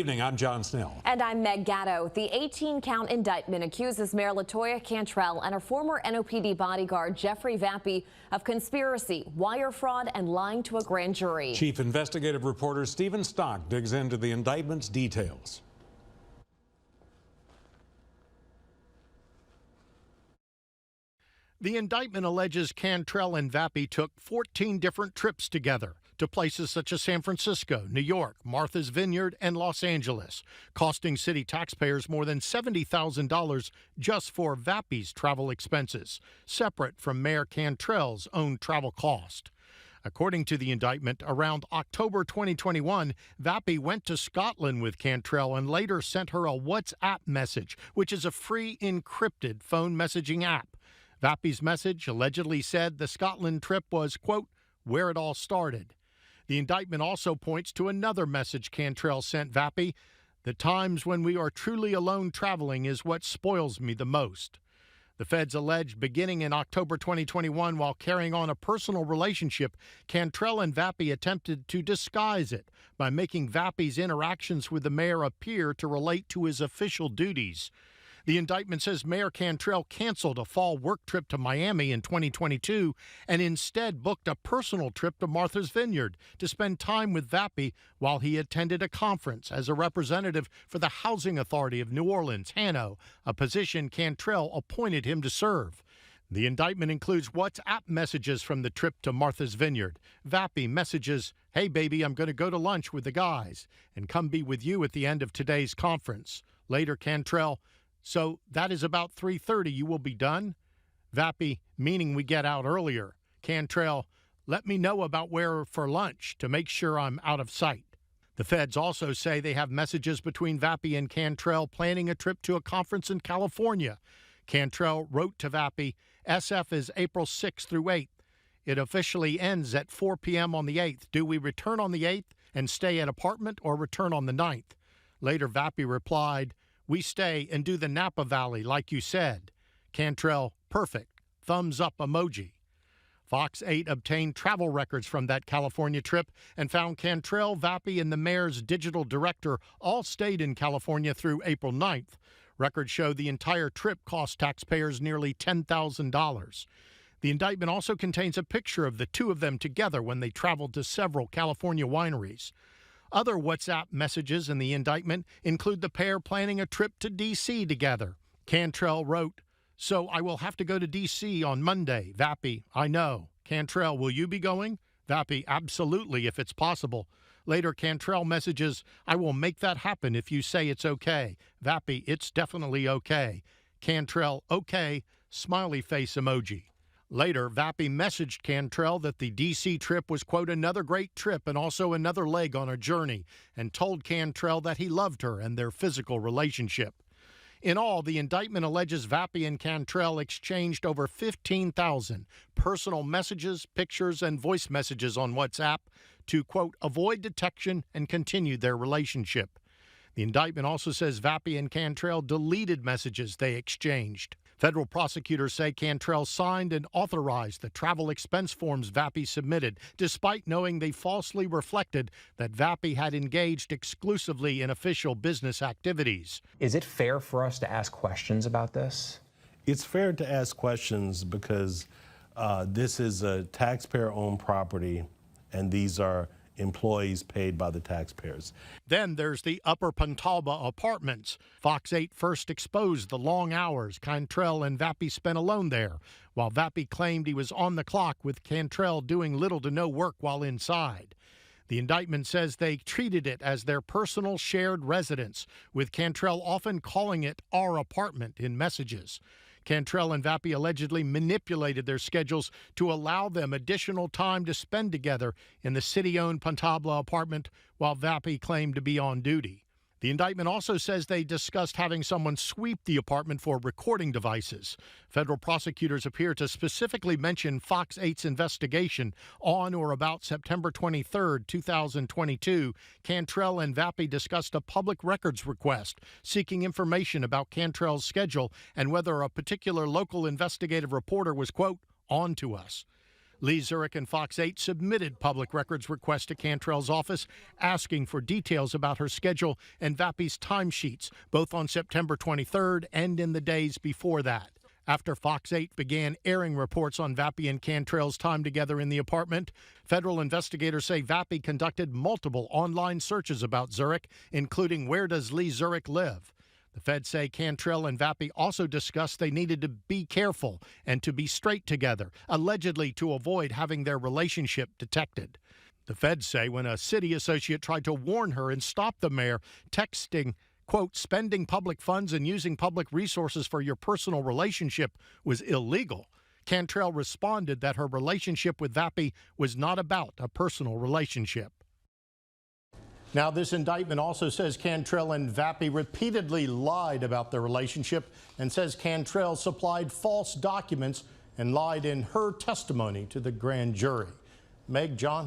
Evening, I'm John Snell. And I'm Meg Gatto. The 18-count indictment accuses Mayor Latoya Cantrell and her former NOPD bodyguard Jeffrey Vappy of conspiracy, wire fraud, and lying to a grand jury. Chief investigative reporter Stephen Stock digs into the indictment's details. The indictment alleges Cantrell and Vappy took 14 different trips together to places such as San Francisco, New York, Martha's Vineyard, and Los Angeles, costing city taxpayers more than $70,000 just for Vappy's travel expenses, separate from Mayor Cantrell's own travel cost. According to the indictment, around October 2021, Vappy went to Scotland with Cantrell and later sent her a WhatsApp message, which is a free encrypted phone messaging app. Vappy's message allegedly said the Scotland trip was, quote, where it all started. The indictment also points to another message Cantrell sent Vappy: the times when we are truly alone traveling is what spoils me the most. The feds allege beginning in October 2021, while carrying on a personal relationship, Cantrell and Vappy attempted to disguise it by making Vappy's interactions with the mayor appear to relate to his official duties. The indictment says Mayor Cantrell canceled a fall work trip to Miami in 2022 and instead booked a personal trip to Martha's Vineyard to spend time with Vappy while he attended a conference as a representative for the Housing Authority of New Orleans, HANO, a position Cantrell appointed him to serve. The indictment includes WhatsApp messages from the trip to Martha's Vineyard. Vappy messages, hey baby, I'm going to go to lunch with the guys and come be with you at the end of today's conference. Later, Cantrell, so that is about 3:30. You will be done? Vappy, meaning we get out earlier. Cantrell, let me know about where for lunch to make sure I'm out of sight. The feds also say they have messages between Vappy and Cantrell planning a trip to a conference in California. Cantrell wrote to Vappy, SF is April 6th through 8th. It officially ends at 4 p.m. on the 8th. Do we return on the 8th and stay at apartment or return on the 9th? Later, Vappy replied, we stay and do the Napa Valley like you said. Cantrell, perfect. Thumbs up emoji. Fox 8 obtained travel records from that California trip and found Cantrell, Vappy, and the mayor's digital director all stayed in California through April 9th. Records show the entire trip cost taxpayers nearly $10,000. The indictment also contains a picture of the two of them together when they traveled to several California wineries. Other WhatsApp messages in the indictment include the pair planning a trip to D.C. together. Cantrell wrote, so I will have to go to D.C. on Monday. Vappy, I know. Cantrell, will you be going? Vappy, absolutely, if it's possible. Later, Cantrell messages, I will make that happen if you say it's okay. Vappy, it's definitely okay. Cantrell, okay, smiley face emoji. Later, Vappy messaged Cantrell that the D.C. trip was, quote, another great trip and also another leg on a journey, and told Cantrell that he loved her and their physical relationship. In all, the indictment alleges Vappy and Cantrell exchanged over 15,000 personal messages, pictures, and voice messages on WhatsApp to, quote, avoid detection and continue their relationship. The indictment also says Vappy and Cantrell deleted messages they exchanged. Federal prosecutors say Cantrell signed and authorized the travel expense forms Vappy submitted, despite knowing they falsely reflected that Vappy had engaged exclusively in official business activities. Is it fair for us to ask questions about this? It's fair to ask questions because this is a taxpayer-owned property, and these are employees paid by the taxpayers. Then there's the Upper Pontalba apartments. Fox 8 first exposed the long hours Cantrell and Vappy spent alone there, while Vappy claimed he was on the clock with Cantrell doing little to no work while inside. The indictment says they treated it as their personal shared residence, with Cantrell often calling it our apartment in messages. Cantrell and Vappy allegedly manipulated their schedules to allow them additional time to spend together in the city-owned Pontalba apartment while Vappy claimed to be on duty. The indictment also says they discussed having someone sweep the apartment for recording devices. Federal prosecutors appear to specifically mention Fox 8's investigation. On or about September 23, 2022, Cantrell and Vappy discussed a public records request seeking information about Cantrell's schedule and whether a particular local investigative reporter was, quote, on to us. Lee Zurich and Fox 8 submitted public records requests to Cantrell's office asking for details about her schedule and Vappy's timesheets, both on September 23rd and in the days before that. After Fox 8 began airing reports on Vappy and Cantrell's time together in the apartment, federal investigators say Vappy conducted multiple online searches about Zurich, including where does Lee Zurich live. The feds say Cantrell and Vappy also discussed they needed to be careful and to be straight together, allegedly to avoid having their relationship detected. The feds say when a city associate tried to warn her and stop the mayor, texting, quote, spending public funds and using public resources for your personal relationship was illegal, Cantrell responded that her relationship with Vappy was not about a personal relationship. Now, this indictment also says Cantrell and Vappy repeatedly lied about their relationship and says Cantrell supplied false documents and lied in her testimony to the grand jury. Meg, John.